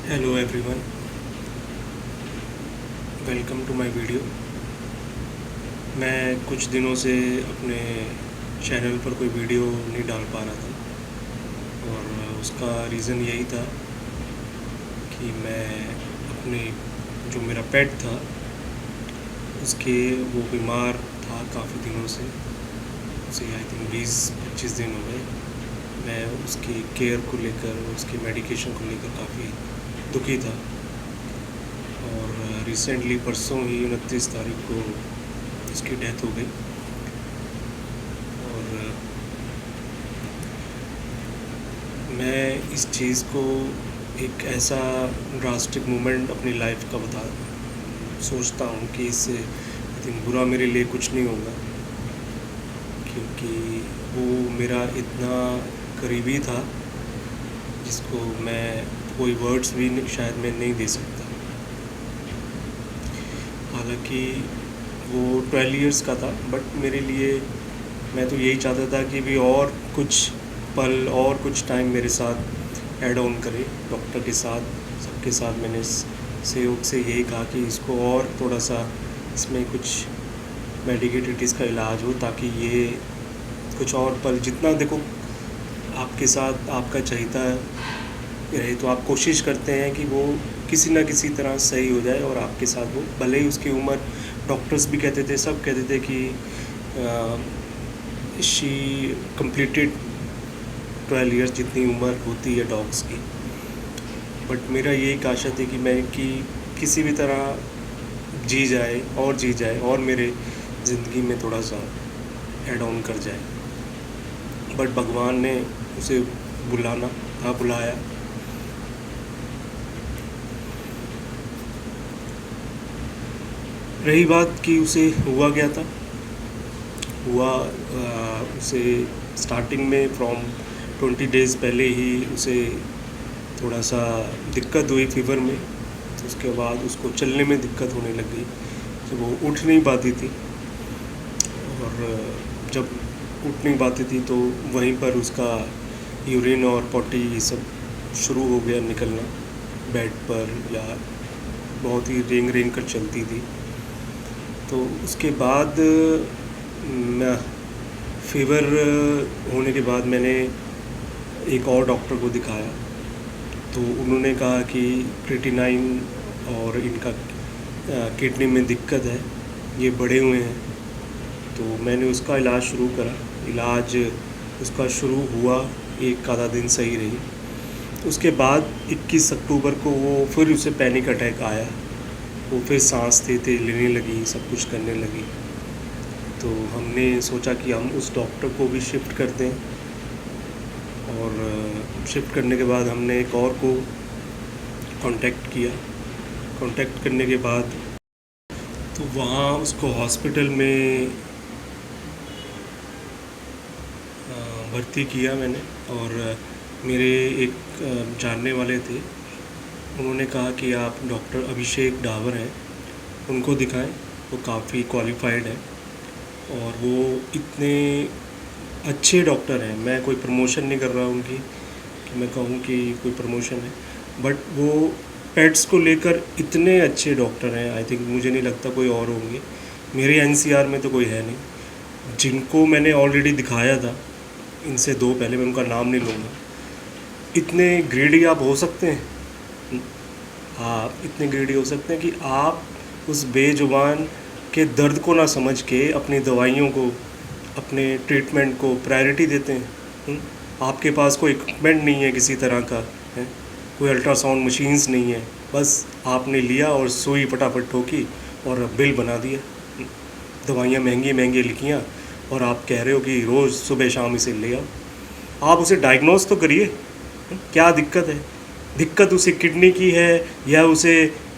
Hello everyone, welcome to my video. मैं कुछ दिनों से अपने चैनल पर कोई वीडियो नहीं डाल पा रहा था और उसका रीज़न यही था कि मैं अपने जो मेरा पेट था उसके वो बीमार था काफ़ी दिनों से। उसे आई थिंक 20-25 दिन हो गए। मैं उसकी केयर को लेकर, उसकी मेडिकेशन को लेकर काफ़ी दुखी था और रिसेंटली परसों ही 29 तारीख को उसकी डेथ हो गई। और मैं इस चीज़ को एक ऐसा ड्रास्टिक मोमेंट अपनी लाइफ का सोचता हूँ कि इससे आई थिंक बुरा मेरे लिए कुछ नहीं होगा, क्योंकि वो मेरा इतना करीबी था जिसको मैं कोई वर्ड्स भी शायद मैं नहीं दे सकता। हालांकि वो 12 इयर्स का था, बट मेरे लिए मैं तो यही चाहता था कि भी और कुछ पल और कुछ टाइम मेरे साथ ऐड ऑन करे। डॉक्टर के साथ, सबके साथ मैंने सहयोग से यही कहा कि इसको और थोड़ा सा इसमें कुछ मेडिकेटेड इसका इलाज हो, ताकि ये कुछ और पल, जितना देखो आपके साथ आपका चाहता रहे तो आप कोशिश करते हैं कि वो किसी ना किसी तरह सही हो जाए और आपके साथ वो, भले ही उसकी उम्र, डॉक्टर्स भी कहते थे, सब कहते थे कि शी कंप्लीटेड 12 इयर्स जितनी उम्र होती है डॉग्स की। बट मेरा यही आशा थी कि किसी भी तरह जी जाए और मेरे ज़िंदगी में थोड़ा सा एड ऑन कर जाए। बट भगवान ने उसे बुलाया। रही बात कि उसे हुआ क्या था, उसे स्टार्टिंग में फ्रॉम 20 डेज़ पहले ही उसे थोड़ा सा दिक्कत हुई फीवर में। उसके बाद उसको चलने में दिक्कत होने लग गई, तो वो उठ नहीं पाती थी। और जब उठ नहीं पाती थी तो वहीं पर उसका यूरिन और पॉटी ये सब शुरू हो गया निकलना बेड पर, या बहुत ही रेंग रेंग कर चलती थी। तो उसके बाद फीवर होने के बाद मैंने एक और डॉक्टर को दिखाया, तो उन्होंने कहा कि क्रिएटिनाइन और इनका किडनी में दिक्कत है, ये बढ़े हुए हैं। तो मैंने उसका इलाज शुरू करा। इलाज उसका शुरू हुआ, एक आधा दिन सही रही। उसके बाद 21 अक्टूबर को वो फिर उसे पैनिक अटैक आया। वो फिर सांस लेने लगी, सब कुछ करने लगी। तो हमने सोचा कि हम उस डॉक्टर को भी शिफ्ट कर दें, और शिफ्ट करने के बाद हमने एक और को कांटेक्ट किया। कांटेक्ट करने के बाद तो वहाँ उसको हॉस्पिटल में भर्ती किया मैंने। और मेरे एक जानने वाले थे, उन्होंने कहा कि आप डॉक्टर अभिषेक डावर हैं, उनको दिखाएं, वो काफ़ी क्वालिफाइड है और वो इतने अच्छे डॉक्टर हैं। मैं कोई प्रमोशन नहीं कर रहा उनकी कि मैं कहूँ कि कोई प्रमोशन है, बट वो पेट्स को लेकर इतने अच्छे डॉक्टर हैं। आई थिंक मुझे नहीं लगता कोई और होंगे, मेरे एनसीआर में तो कोई है नहीं। जिनको मैंने ऑलरेडी दिखाया था, इनसे दो पहले, मैं उनका नाम नहीं लूँगा, इतने ग्रेडी आप हो सकते हैं। आप इतने ग्रेडी हो सकते हैं कि आप उस बेजुबान के दर्द को ना समझ के अपनी दवाइयों को, अपने ट्रीटमेंट को प्रायोरिटी देते हैं। आपके पास कोई इक्विपमेंट नहीं है किसी तरह का, है कोई अल्ट्रासाउंड मशीन्स नहीं है, बस आपने लिया और सुई फटाफट ठोकी और बिल बना दिया। दवाइयाँ महंगी महंगी लिखियाँ और आप कह रहे हो कि रोज़ सुबह शाम इसे ले आओ। आप उसे डायग्नोस तो करिए, क्या दिक्कत है। दिक्कत उसे किडनी की है या उसे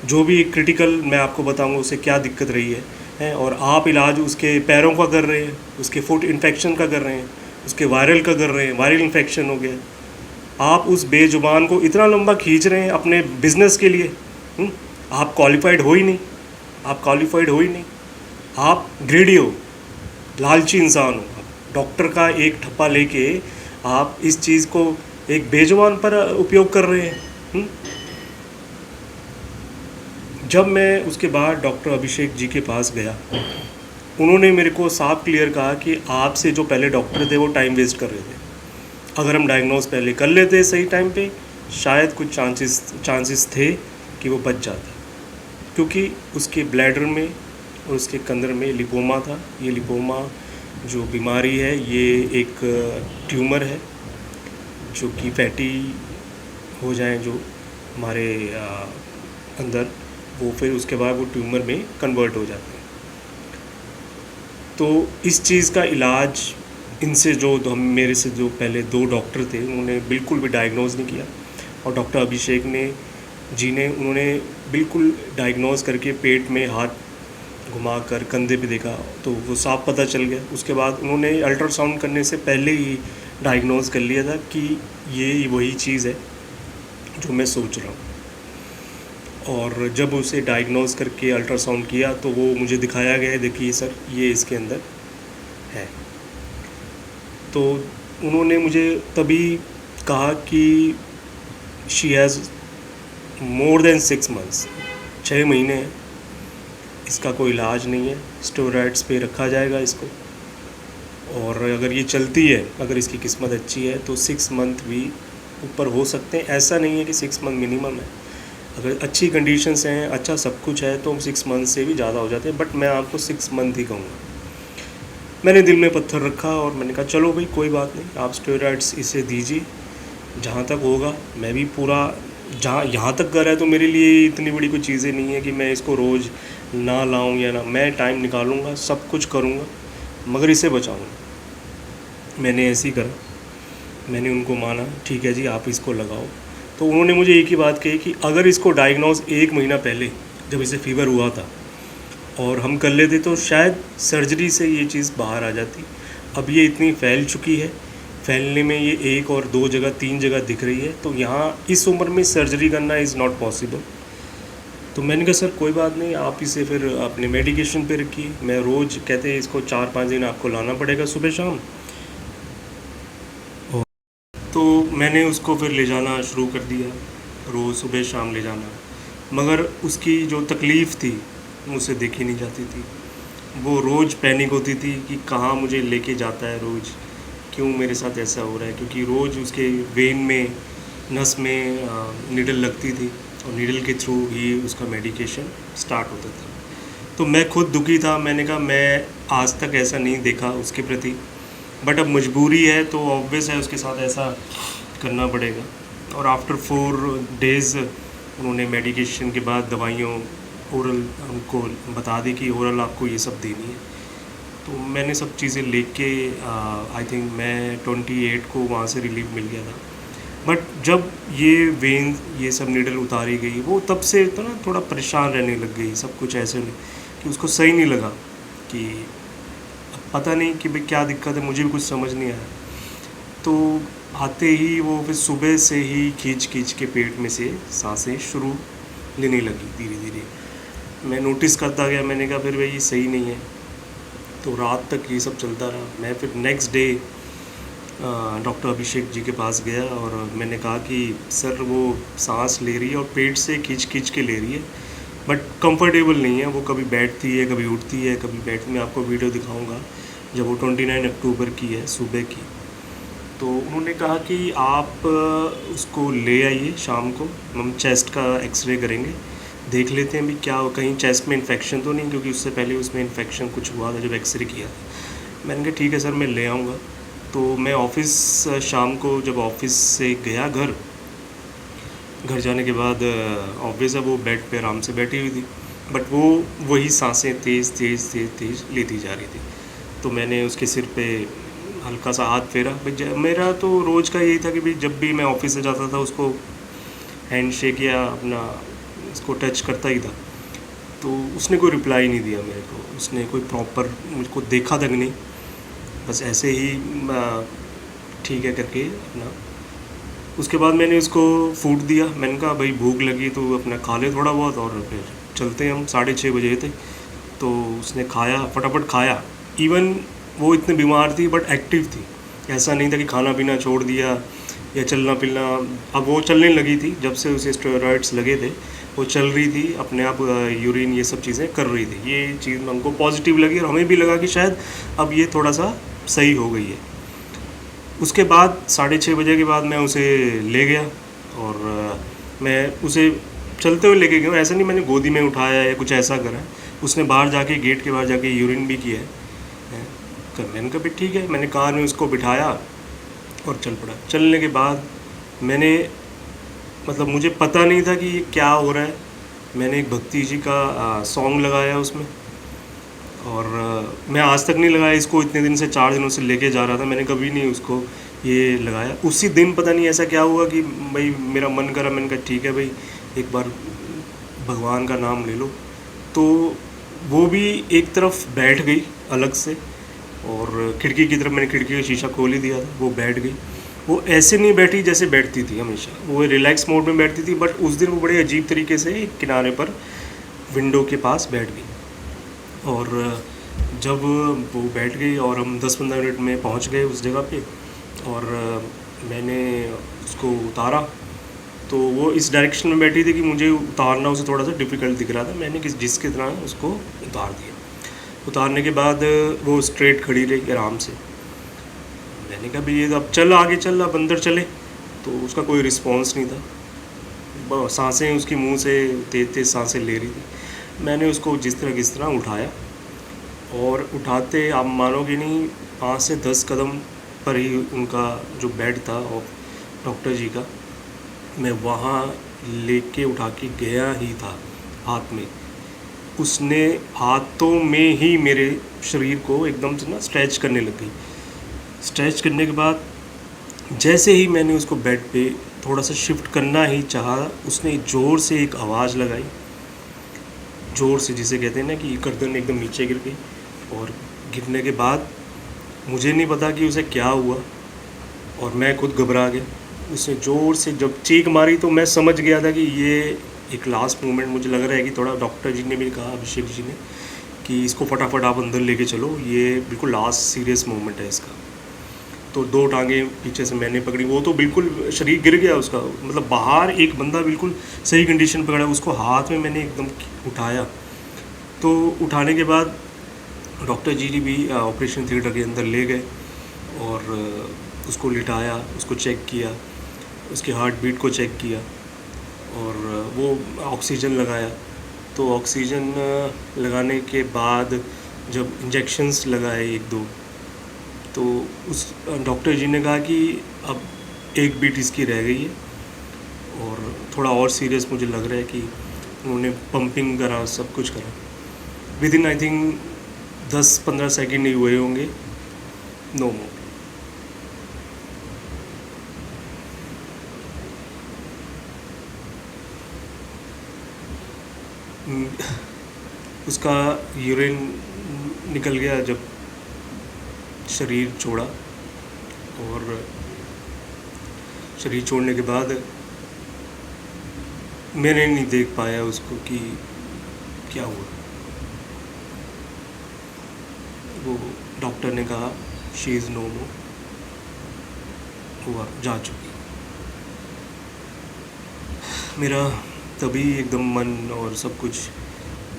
जो भी क्रिटिकल मैं आपको बताऊंगा उसे क्या दिक्कत रही है, और आप इलाज उसके पैरों का कर रहे हैं, उसके फुट इन्फेक्शन का कर रहे हैं, उसके वायरल का कर रहे हैं, वायरल इन्फेक्शन हो गया। आप उस बेजुबान को इतना लंबा खींच रहे हैं अपने बिजनेस के लिए। आप क्वालिफाइड हो ही नहीं, आप क्वालिफाइड हो ही नहीं, आप ग्रेडी हो, लालची इंसान हो। डॉक्टर का एक ठप्पा लेके आप इस चीज़ को एक बेजुबान पर उपयोग कर रहे हैं। जब मैं उसके बाद डॉक्टर अभिषेक जी के पास गया, उन्होंने मेरे को साफ क्लियर कहा कि आपसे जो पहले डॉक्टर थे वो टाइम वेस्ट कर रहे थे। अगर हम डायग्नोज पहले कर लेते सही टाइम पे, शायद कुछ चांसेस थे कि वो बच जाता, क्योंकि उसके ब्लैडर में और उसके कंदर में लिपोमा था। ये लिपोमा जो बीमारी है ये एक ट्यूमर है जो कि फैटी हो जाए जो हमारे अंदर, वो फिर उसके बाद वो ट्यूमर में कन्वर्ट हो जाते हैं। तो इस चीज़ का इलाज इनसे जो हम मेरे से जो पहले 2 डॉक्टर थे उन्होंने बिल्कुल भी डायग्नोज नहीं किया, और डॉक्टर अभिषेक ने उन्होंने बिल्कुल डायग्नोज करके पेट में हाथ घुमाकर कंधे पे देखा तो वो साफ पता चल गया। उसके बाद उन्होंने अल्ट्रासाउंड करने से पहले ही डायग्नोज कर लिया था कि ये वही चीज़ है जो मैं सोच रहा हूँ। और जब उसे डायग्नोज करके अल्ट्रासाउंड किया तो वो मुझे दिखाया गया है, देखिए सर ये इसके अंदर है। तो उन्होंने मुझे तभी कहा कि she has more than 6 months, 6 महीने हैं, इसका कोई इलाज नहीं है, स्टेरॉइड्स पे रखा जाएगा इसको, और अगर ये चलती है, अगर इसकी किस्मत अच्छी है तो 6 मंथ भी ऊपर हो सकते हैं। ऐसा नहीं है कि 6 मंथ मिनिमम है, अगर अच्छी कंडीशंस हैं, अच्छा सब कुछ है तो 6 मंथ से भी ज़्यादा हो जाते हैं, बट मैं आपको 6 मंथ ही कहूँगा। मैंने दिल में पत्थर रखा और मैंने कहा चलो भाई कोई बात नहीं, आप स्टेरॉइड्स इसे दीजिए, जहाँ तक होगा मैं भी पूरा, जहाँ यहाँ तक कर है तो मेरे लिए इतनी बड़ी कोई चीज़ें नहीं है कि मैं इसको रोज़ ना लाऊं या ना, मैं टाइम निकालूंगा, सब कुछ करूँगा, मगर इसे बचाऊँगा। मैंने ऐसे ही करा, मैंने उनको माना, ठीक है जी आप इसको लगाओ। तो उन्होंने मुझे एक ही बात कही कि अगर इसको डायग्नोज 1 महीना पहले जब इसे फ़ीवर हुआ था और हम कर लेते तो शायद सर्जरी से ये चीज़ बाहर आ जाती। अब ये इतनी फैल चुकी है, फैलने में ये 1 और 2 जगह 3 जगह दिख रही है, तो यहाँ इस उम्र में सर्जरी करना इज़ नॉट पॉसिबल। तो मैंने कहा सर कोई बात नहीं, आप इसे फिर अपने मेडिकेशन पे रखिए, मैं रोज़ कहते हैं इसको 4-5 दिन आपको लाना पड़ेगा सुबह शाम। तो मैंने उसको फिर ले जाना शुरू कर दिया, रोज़ सुबह शाम ले जाना, मगर उसकी जो तकलीफ़ थी मुझसे देखी नहीं जाती थी। वो रोज़ पैनिक होती थी कि कहाँ मुझे लेके जाता है रोज़, क्यों मेरे साथ ऐसा हो रहा है, क्योंकि रोज़ उसके वेन में, नस में नीडल लगती थी और नीडल के थ्रू ही उसका मेडिकेशन स्टार्ट होता था। तो मैं खुद दुखी था, मैंने कहा मैं आज तक ऐसा नहीं देखा उसके प्रति, बट अब मजबूरी है तो ऑब्वियस है उसके साथ ऐसा करना पड़ेगा। और आफ्टर 4 डेज़ उन्होंने मेडिकेशन के बाद दवाइयों ओरल हमको बता दी कि ओरल आपको ये सब देनी है। तो मैंने सब चीज़ें लेके आई थिंक मैं 28 को वहाँ से रिलीफ मिल गया था। बट जब ये वेन ये सब नीडल उतारी गई, वो तब से तो ना थोड़ा परेशान रहने लग गई, सब कुछ ऐसे नहीं कि उसको सही नहीं लगा, कि पता नहीं कि भाई क्या दिक्कत है, मुझे भी कुछ समझ नहीं आया। तो आते ही वो फिर सुबह से ही खींच के पेट में से सांसें शुरू लेने लगी धीरे धीरे। मैं नोटिस करता गया, मैंने कहा फिर भाई ये सही नहीं है, तो रात तक ये सब चलता रहा। मैं फिर next day doctor Abhishek ji के पास गया और मैंने कहा कि सर वो सांस ले रही है और पेट से खींच के ले रही है, बट कंफर्टेबल नहीं है, वो कभी बैठती है कभी उठती है कभी बैठती। मैं आपको वीडियो दिखाऊंगा जब वो 29 अक्टूबर की है सुबह की। तो उन्होंने कहा कि आप उसको ले आइए शाम को, हम चेस्ट का एक्सरे करेंगे, देख लेते हैं भी क्या कहीं चेस्ट में इन्फेक्शन तो नहीं, क्योंकि उससे पहले उसमें इन्फेक्शन कुछ हुआ था जब एक्सरे किया था। मैंने कहा ठीक है सर मैं ले आऊँगा। तो मैं ऑफ़िस शाम को जब ऑफ़िस से गया घर जाने के बाद ऑब्वियस है वो बेड पे आराम से बैठी हुई थी, बट वो वही सांसें तेज़ लेती जा रही थी। तो मैंने उसके सिर पे हल्का सा हाथ फेरा। मेरा तो रोज़ का यही था कि भाई जब भी मैं ऑफिस से जाता था उसको हैंड शेक या अपना उसको टच करता ही था। तो उसने कोई रिप्लाई नहीं दिया मेरे को, उसने कोई प्रॉपर मुझको देखा तक नहीं, बस ऐसे ही ठीक है करके अपना। उसके बाद मैंने उसको फूड दिया, मैंने कहा भाई भूख लगी तो अपना खा ले थोड़ा बहुत और फिर चलते हैं हम। 6:30 बजे थे तो उसने खाया, फटाफट खाया। इवन वो इतनी बीमार थी बट एक्टिव थी, ऐसा नहीं था कि खाना पीना छोड़ दिया या चलना फिरना। अब वो चलने लगी थी जब से उसे स्टेरॉइड्स लगे थे, वो चल रही थी अपने आप, यूरिन ये सब चीज़ें कर रही थी। ये चीज़ हमको पॉजिटिव लगी और हमें भी लगा कि शायद अब ये थोड़ा सा सही हो गई है। उसके बाद 6:30 बजे के बाद मैं उसे ले गया और मैं उसे चलते हुए लेके गया। ऐसा नहीं मैंने गोदी में उठाया या कुछ ऐसा करा। उसने बाहर जाके, गेट के बाहर जाके यूरिन भी किया है। मैंने कहा भी ठीक है, मैंने कार में उसको बिठाया और चल पड़ा। चलने के बाद मैंने, मतलब मुझे पता नहीं था कि ये क्या हो रहा है। मैंने एक भक्ति जी का सॉन्ग लगाया उसमें, और मैं आज तक नहीं लगाया इसको। इतने दिन से, 4 दिनों से लेके जा रहा था, मैंने कभी नहीं उसको ये लगाया। उसी दिन पता नहीं ऐसा क्या हुआ कि भाई मेरा मन करा, मैंने कहा ठीक है भाई एक बार भगवान का नाम ले लो। तो वो भी एक तरफ बैठ गई अलग से, और खिड़की की तरफ मैंने खिड़की का शीशा खोल ही दिया था, वो बैठ गई। वो ऐसे नहीं बैठी जैसे बैठती थी हमेशा, वो रिलैक्स मोड में बैठती थी, बट उस दिन वो बड़े अजीब तरीके से एक किनारे पर विंडो के पास बैठ गई। और जब वो बैठ गई और हम 10-15 मिनट में पहुंच गए उस जगह पे, और मैंने उसको उतारा, तो वो इस डायरेक्शन में बैठी थी कि मुझे उतारना उसे थोड़ा सा डिफ़िकल्ट दिख रहा था। मैंने जिसकी तरह उसको उतार दिया। उतारने के बाद वो स्ट्रेट खड़ी रही आराम से। मैंने कहा भाई ये अब चल, आगे चल, अब अंदर चले। तो उसका कोई रिस्पॉन्स नहीं था। सांसें उसकी मुंह से तेज तेज सांसें ले रही थी। मैंने उसको जिस तरह किस तरह उठाया, और उठाते आप मानोगे नहीं, 5 से 10 कदम पर ही उनका जो बेड था और डॉक्टर जी का, मैं वहाँ लेके उठा के गया ही था हाथ में। उसने हाथों में ही मेरे शरीर को एकदम से ना स्ट्रेच करने लग गई। स्ट्रेच करने के बाद जैसे ही मैंने उसको बेड पे थोड़ा सा शिफ्ट करना ही चाहा, उसने ज़ोर से एक आवाज़ लगाई, ज़ोर से, जिसे कहते हैं ना कि गर्दन एकदम नीचे गिर गई। और गिरने के बाद मुझे नहीं पता कि उसे क्या हुआ, और मैं खुद घबरा गया। उसने ज़ोर से जब चीख मारी तो मैं समझ गया था कि ये एक लास्ट मोमेंट, मुझे लग रहा है कि थोड़ा, डॉक्टर जी ने भी कहा, अभिषेक जी ने, कि इसको फटाफट आप अंदर लेके चलो, ये बिल्कुल लास्ट सीरियस मोमेंट है इसका। तो 2 टांगें पीछे से मैंने पकड़ी। वो तो बिल्कुल शरीर गिर गया उसका, मतलब बाहर एक बंदा बिल्कुल सही कंडीशन पकड़ा, उसको हाथ में मैंने एकदम उठाया। तो उठाने के बाद डॉक्टर जी भी ऑपरेशन थिएटर के अंदर ले गए, और उसको लिटाया, उसको चेक किया, उसकी हार्ट बीट को चेक किया, और वो ऑक्सीजन लगाया। तो ऑक्सीजन लगाने के बाद जब इंजेक्शंस लगाए 1-2, तो उस डॉक्टर जी ने कहा कि अब एक बीट इसकी रह गई है, और थोड़ा और सीरियस मुझे लग रहा है कि उन्होंने पंपिंग करा, सब कुछ करा। Within I think 10-15 seconds ही हुए होंगे, नो मोर। उसका यूरिन निकल गया जब शरीर छोड़ा, और शरीर छोड़ने के बाद मैंने नहीं देख पाया उसको कि क्या हुआ। वो डॉक्टर ने कहा शी इज़ नो मोर, हुआ जा चुकी। मेरा तभी एकदम मन और सब कुछ,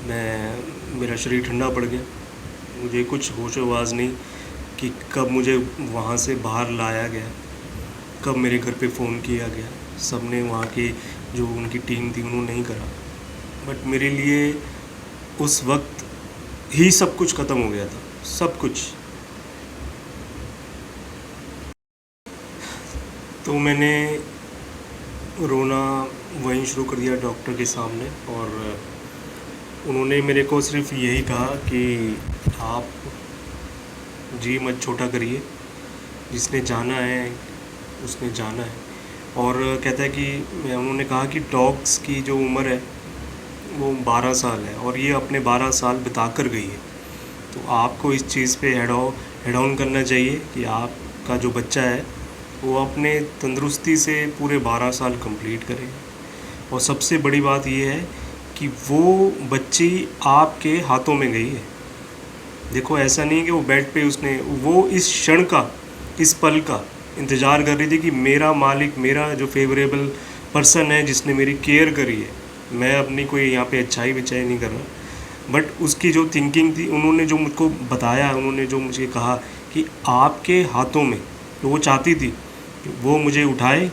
मेरा शरीर ठंडा पड़ गया। मुझे कुछ होश-ओ-वास नहीं कि कब मुझे वहाँ से बाहर लाया गया, कब मेरे घर पे फ़ोन किया गया। सब ने, वहाँ की जो उनकी टीम थी, उन्होंने नहीं करा, बट मेरे लिए उस वक्त ही सब कुछ ख़त्म हो गया था, सब कुछ। तो मैंने रोना वहीं शुरू कर दिया डॉक्टर के सामने, और उन्होंने मेरे को सिर्फ यही कहा कि आप जी मत छोटा करिए, जिसने जाना है उसने जाना है। और कहता है कि, उन्होंने कहा कि डॉग्स की जो उम्र है वो 12 साल है, और ये अपने 12 साल बिता कर गई है। तो आपको इस चीज़ पे हेड ऑन करना चाहिए कि आपका जो बच्चा है वो अपने तंदुरुस्ती से पूरे 12 साल कंप्लीट करे। और सबसे बड़ी बात ये है कि वो बच्ची आपके हाथों में गई है। देखो, ऐसा नहीं कि वो बेड पे, उसने, वो इस क्षण का, इस पल का इंतज़ार कर रही थी कि मेरा मालिक, मेरा जो फेवरेबल पर्सन है, जिसने मेरी केयर करी है, मैं अपनी कोई यहाँ पे अच्छाई विचाई नहीं कर रहा, बट उसकी जो थिंकिंग थी, उन्होंने जो मुझको बताया, उन्होंने जो मुझे कहा कि आपके हाथों में, तो वो चाहती थी वो मुझे उठाए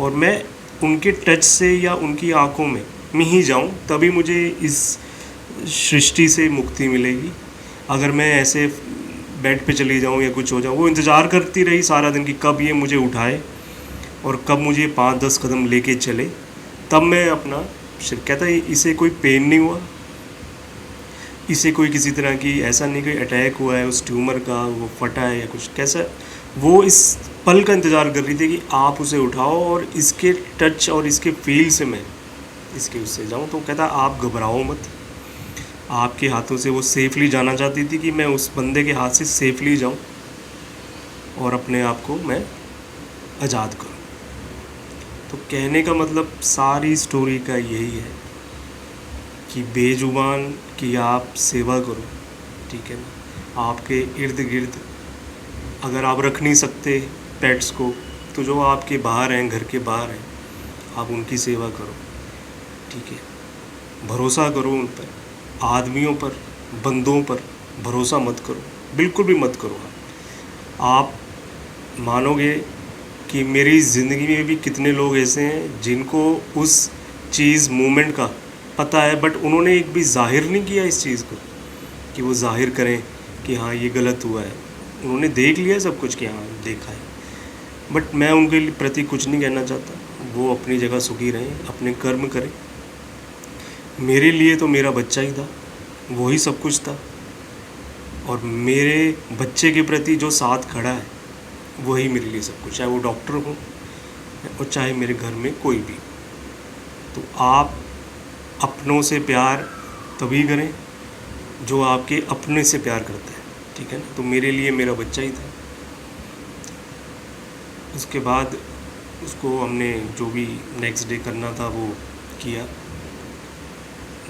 और मैं उनके टच से या उनकी आँखों में ही जाऊँ, तभी मुझे इस सृष्टि से मुक्ति मिलेगी। अगर मैं ऐसे बेड पे चली जाऊँ या कुछ हो जाऊँ, वो इंतज़ार करती रही सारा दिन कि कब ये मुझे उठाए और कब मुझे 5-10 कदम लेके चले, तब मैं अपना कहता है इसे कोई पेन नहीं हुआ, इसे कोई किसी तरह की ऐसा नहीं कोई अटैक हुआ है उस ट्यूमर का, वो फटा है या कुछ कैसा, वो इस पल का इंतज़ार कर रही थी कि आप उसे उठाओ और इसके टच और इसके फील से मैं इसके उससे जाऊँ। तो कहता आप घबराओ मत, आपके हाथों से वो सेफली जाना चाहती थी कि मैं उस बंदे के हाथ से सेफली जाऊँ और अपने आप को मैं आज़ाद करूँ। तो कहने का मतलब सारी स्टोरी का यही है कि बेजुबान की आप सेवा करो, ठीक है ना। आपके इर्द गिर्द अगर आप रख नहीं सकते पेट्स को, तो जो आपके बाहर हैं, घर के बाहर हैं, आप उनकी सेवा करो, ठीक है। भरोसा करो उन पर, आदमियों पर, बंदों पर भरोसा मत करो, बिल्कुल भी मत करो। आप मानोगे कि मेरी ज़िंदगी में भी कितने लोग ऐसे हैं जिनको उस चीज़ मोमेंट का पता है, बट उन्होंने एक भी ज़ाहिर नहीं किया इस चीज़ को कि वो ज़ाहिर करें कि हाँ ये गलत हुआ है। उन्होंने देख लिया सब कुछ कि हाँ देखा है, बट मैं उनके प्रति कुछ नहीं कहना चाहता। वो अपनी जगह सुखी रहें, अपने कर्म करें। मेरे लिए तो मेरा बच्चा ही था, वही सब कुछ था, और मेरे बच्चे के प्रति जो साथ खड़ा है वही मेरे लिए सब कुछ, चाहे वो डॉक्टर हो और चाहे मेरे घर में कोई भी। तो आप अपनों से प्यार तभी करें जो आपके अपने से प्यार करता है, ठीक है ना। तो मेरे लिए मेरा बच्चा ही था। उसके बाद उसको हमने जो भी नेक्स्ट डे करना था वो किया,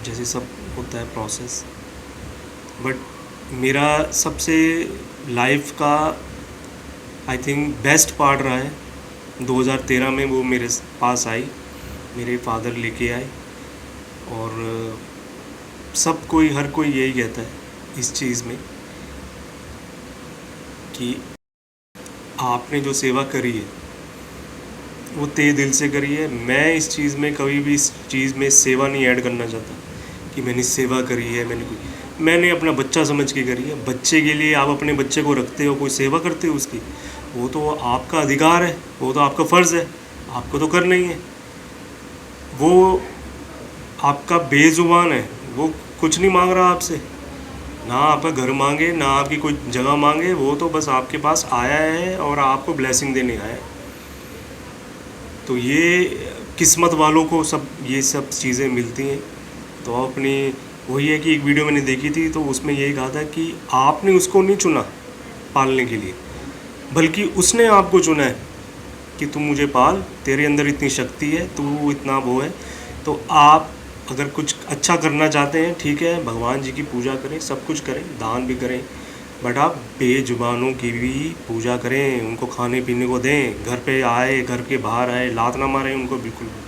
जैसे सब होता है प्रोसेस। बट मेरा सबसे लाइफ का आई थिंक बेस्ट पार्ट रहा है 2013 में, वो मेरे पास आई, मेरे फादर लेके आए, और सब कोई, हर कोई यही कहता है इस चीज़ में कि आपने जो सेवा करी है वो तहे दिल से करी है। मैं इस चीज़ में कभी भी इस चीज़ में सेवा नहीं ऐड करना चाहता कि मैंने सेवा करी है, मैंने अपना बच्चा समझ के करी है। बच्चे के लिए आप अपने बच्चे को रखते हो, कोई सेवा करते हो उसकी, वो तो आपका अधिकार है, वो तो आपका फ़र्ज़ है, आपको तो करना ही है। वो आपका बेज़ुबान है, वो कुछ नहीं मांग रहा आपसे, ना आपका घर मांगे, ना आपकी कोई जगह मांगे, वो तो बस आपके पास आया है और आपको ब्लेसिंग देने आया है। तो ये किस्मत वालों को सब ये सब चीज़ें मिलती हैं। तो अपनी वही है कि एक वीडियो मैंने देखी थी, तो उसमें यही कहा था कि आपने उसको नहीं चुना पालने के लिए, बल्कि उसने आपको चुना है कि तुम मुझे पाल, तेरे अंदर इतनी शक्ति है, तू इतना वो है। तो आप अगर कुछ अच्छा करना चाहते हैं, ठीक है, भगवान जी की पूजा करें, सब कुछ करें, दान भी करें, बट आप बेजुबानों की भी पूजा करें, उनको खाने पीने को दें, घर पे आए, घर के बाहर आए, लात ना मारें उनको, बिल्कुल भी।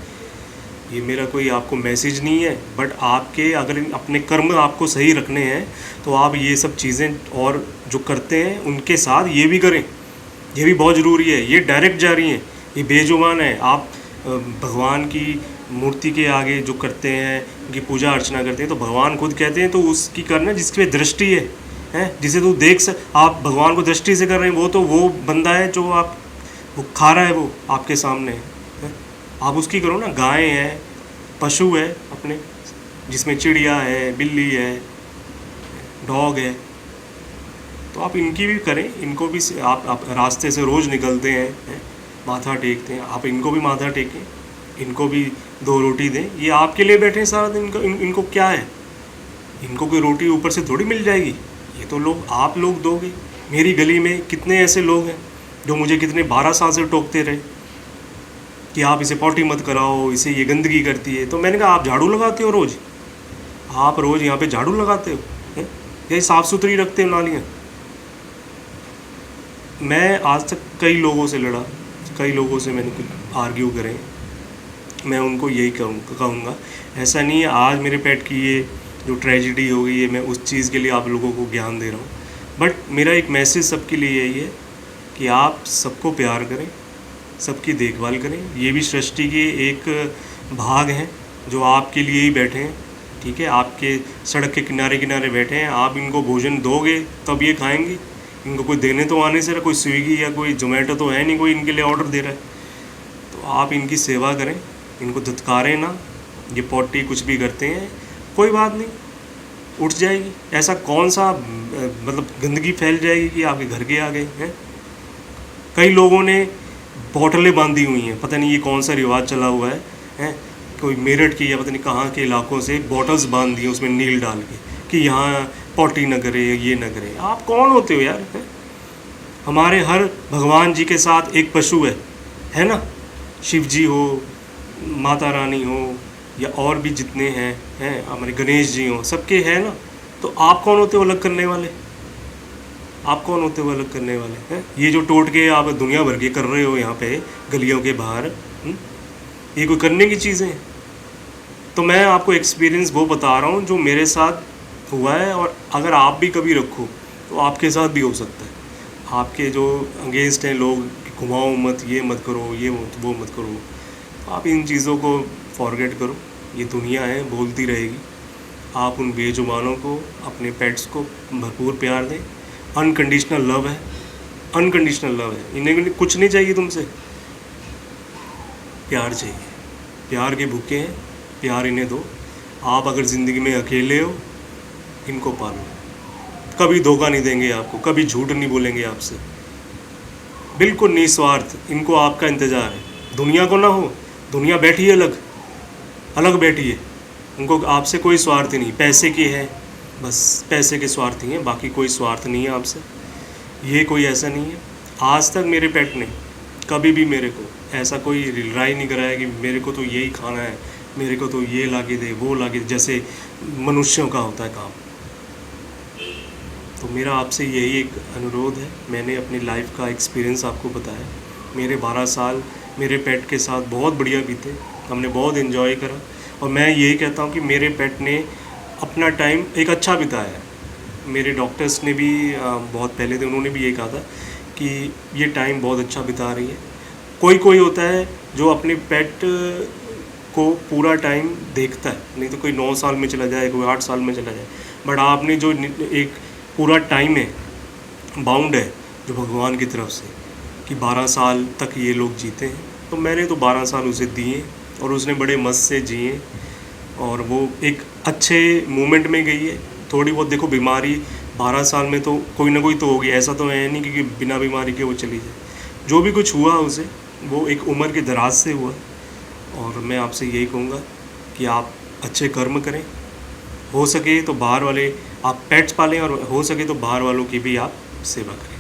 ये मेरा कोई आपको मैसेज नहीं है, बट आपके अगर अपने कर्म आपको सही रखने हैं तो आप ये सब चीज़ें और जो करते हैं उनके साथ ये भी करें, ये भी बहुत ज़रूरी है। ये डायरेक्ट जा रही हैं, ये बेजुबान है। आप भगवान की मूर्ति के आगे जो करते हैं, उनकी पूजा अर्चना करते हैं, तो भगवान खुद कहते हैं तो उसकी करना जिसकी दृष्टि है, जिसे तू देख आप भगवान को दृष्टि से कर रहे हैं, वो तो वो बंदा है जो आप वो खा रहा है, वो आपके सामने है। आप उसकी करो ना। गाय है, पशु है अपने, जिसमें चिड़िया है, बिल्ली है, डॉग है, तो आप इनकी भी करें, इनको भी आप रास्ते से रोज़ निकलते हैं, माथा टेकते हैं, आप इनको भी माथा टेकें, इनको भी 2 रोटी दें। ये आपके लिए बैठे हैं सारा दिन, इनको क्या है, इनको कोई रोटी ऊपर से थोड़ी मिल जाएगी, ये तो आप लोग दोगे। मेरी गली में कितने ऐसे लोग हैं जो मुझे कितने 12 साल से टोकते रहे कि आप इसे पॉटी मत कराओ, इसे ये गंदगी करती है। तो मैंने कहा आप झाड़ू लगाते हो रोज़, आप रोज़ यहाँ पे झाड़ू लगाते हो, ये साफ़ सुथरी रखते हो नालियाँ। मैं आज तक कई लोगों से लड़ा, कई लोगों से मैंने कुछ आर्ग्यू करें, मैं उनको यही कहूँगा। ऐसा नहीं है आज मेरे पेट की ये जो ट्रेजिडी हो गई है मैं उस चीज़ के लिए आप लोगों को ज्ञान दे रहा हूँ, बट मेरा एक मैसेज सबके लिए यही है कि आप सबको प्यार करें, सबकी देखभाल करें। ये भी सृष्टि के एक भाग हैं जो आपके लिए ही बैठे हैं, ठीक है। आपके सड़क के किनारे किनारे बैठे हैं, आप इनको भोजन दोगे तब ये खाएंगे। इनको कोई देने तो आने से रहा, कोई स्विगी या कोई जोमेटो तो है नहीं कोई इनके लिए ऑर्डर दे रहा है। तो आप इनकी सेवा करें, इनको धुतकारें ना। ये पॉटी कुछ भी करते हैं कोई बात नहीं, उठ जाएगी। ऐसा कौन सा मतलब गंदगी फैल जाएगी कि आपके घर के आ गए हैं। कई लोगों ने बोतलें बांधी हुई हैं, पता नहीं ये कौन सा रिवाज चला हुआ है कोई मेरठ की या पता नहीं कहाँ के इलाकों से बॉटल्स बांध दी उसमें नील डाल के कि यहाँ पॉटी न करे, ये न करे। आप कौन होते हो यार, है? हमारे हर भगवान जी के साथ एक पशु है ना। शिव जी हो, माता रानी हो, या और भी जितने हैं हमारे गणेश जी हो, सबके हैं ना। तो आप कौन होते हो अलग करने वाले? आप कौन होते हो अलग करने वाले हैं? ये जो टोट के आप दुनिया भर के कर रहे हो यहाँ पे गलियों के बाहर, ये कोई करने की चीज़ें हैं? तो मैं आपको एक्सपीरियंस वो बता रहा हूँ जो मेरे साथ हुआ है, और अगर आप भी कभी रखो तो आपके साथ भी हो सकता है। आपके जो अगेंस्ट हैं लोग, घुमाओ मत, ये मत करो, ये मत, वो मत करो, आप इन चीज़ों को फॉरगेट करो। ये दुनिया है, बोलती रहेगी। आप उन बेजुबानों को, अपने पेट्स को भरपूर प्यार दें। अनकंडीशनल लव है, अनकंडीशनल लव है। इन्हें कुछ नहीं चाहिए तुमसे, प्यार चाहिए। प्यार के भूखे हैं, प्यार इन्हें दो। आप अगर ज़िंदगी में अकेले हो, इनको पालो। कभी धोखा नहीं देंगे आपको, कभी झूठ नहीं बोलेंगे आपसे, बिल्कुल निस्वार्थ। इनको आपका इंतज़ार है। दुनिया को ना हो, दुनिया बैठी है अलग अलग बैठी है, उनको आपसे कोई स्वार्थ नहीं। पैसे के है, बस पैसे के स्वार्थी हैं, बाकी कोई स्वार्थ नहीं है आपसे। ये कोई ऐसा नहीं है। आज तक मेरे पेट ने कभी भी मेरे को ऐसा कोई रिलाई नहीं कराया कि मेरे को तो यही खाना है, मेरे को तो ये ला के दे, वो ला के दे, जैसे मनुष्यों का होता है काम। तो मेरा आपसे यही एक अनुरोध है। मैंने अपनी लाइफ का एक्सपीरियंस आपको बताया। मेरे 12 साल मेरे पेट के साथ बहुत बढ़िया बीते, हमने बहुत इन्जॉय करा। और मैं यही कहता हूँ कि मेरे पेट ने अपना टाइम एक अच्छा बिताया है। मेरे डॉक्टर्स ने भी बहुत पहले थे, उन्होंने भी ये कहा था कि ये टाइम बहुत अच्छा बिता रही है। कोई होता है जो अपने पेट को पूरा टाइम देखता है, नहीं तो कोई 9 साल में चला जाए, कोई 8 साल में चला जाए। बट आपने जो एक पूरा टाइम है, बाउंड है जो भगवान की तरफ से, कि 12 साल तक ये लोग जीते हैं। तो मैंने तो 12 साल उसे दिए और उसने बड़े मस्त से जिए, और वो एक अच्छे मोमेंट में गई है। थोड़ी बहुत देखो बीमारी 12 साल में तो कोई ना कोई तो होगी, ऐसा तो है नहीं कि बिना बीमारी के वो चली जाए। जो भी कुछ हुआ उसे, वो एक उम्र के दराज से हुआ। और मैं आपसे यही कहूँगा कि आप अच्छे कर्म करें, हो सके तो बाहर वाले आप पेट्स पालें, और हो सके तो बाहर वालों की भी आप सेवा करें।